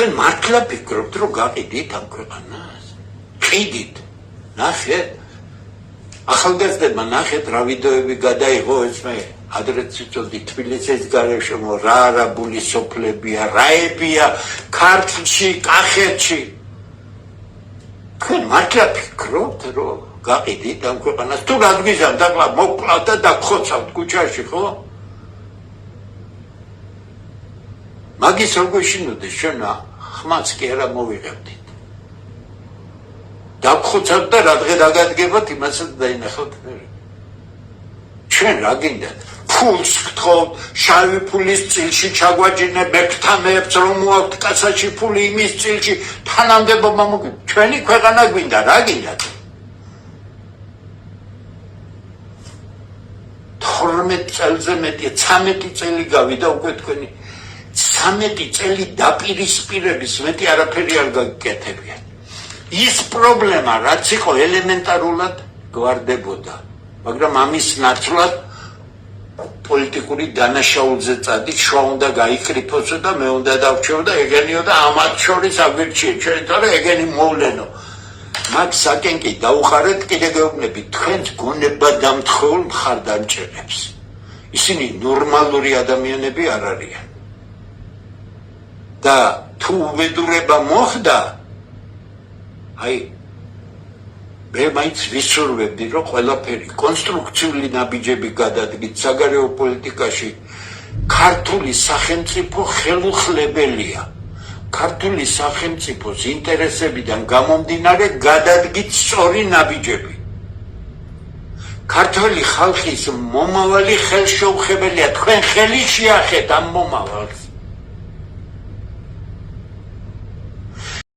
თქვენ მართლა ფიქრობთ რომ გაყიდით ამ ქვეყანას? ყიდით. ნახეთ ახალგაზრდებმა ნახეთ რა ვიდეოები გადაიღო ეს მე ადრე ციტოდი თბილისის გარეშემო რა არაბული სოფლებია რაებია ქართლში კახეთში თქვენ მართლა ფიქრობთ რომ გაყიდით ამ ქვეყანას თუ რადგიზამთ ახლა მოკვლავთ და დაგხოცავთ ქუჩაში ხო მაგის როგორ შინოდეს ჩვენ ხმაც კი არა მოვიღებდით დაგხოცავთ და რა დღე დაგადგებათ იმასაც დაინახავთ ჩვენ რა გინდათ ფულს გთხოვთ შავი ფულის წილში ჩაგვაჯინე მეკთამეებს რომ მოაქვთ კაცაში ფული იმის წილში თანამდებობა მოგეთ ჩვენი ქვეყანა გვინდა რა გინდათ 12 წელზე მეტი 13 წელი გავიდა უკვე თქვენი 13 წელი დაპირისპირების მეტი არაფერი არ გაგიკეთებია ის პრობლემა რაც იყო ელემენტარულად გვარდებოდა მაგრამ ამის ნაცვლად პოლიტიკური დანაშაულზე წადით შვა უნდა გაიკრიფოსო და მე უნდა დავჩეო და ეგენიო და ამათ შორის აგვირჩიე ჩვენ თორე ეგენი მოვლენო მაგ საკენკი დაუხარეთ კიდე გეუბნები თქვენს გონებადამთხეულ მხარდამჭერებს ისინი ნორმალური ადამიანები არ არიან და თუ უბედურება მოხდა აი მე მაინც ვისურვებდი რომ ყველაფერი კონსტრუქციული ნაბიჯები გადადგით საგარეო პოლიტიკაში ქართული სახელმწიფო ხელუხლებელია ქართული სახელმწიფოს ინტერესებიდან გამომდინარე გადადგით სწორი ნაბიჯები ქართული ხალხის მომავალი ხელშეუხებელია თქვენ ხელი შეახეთ ამ მომავალს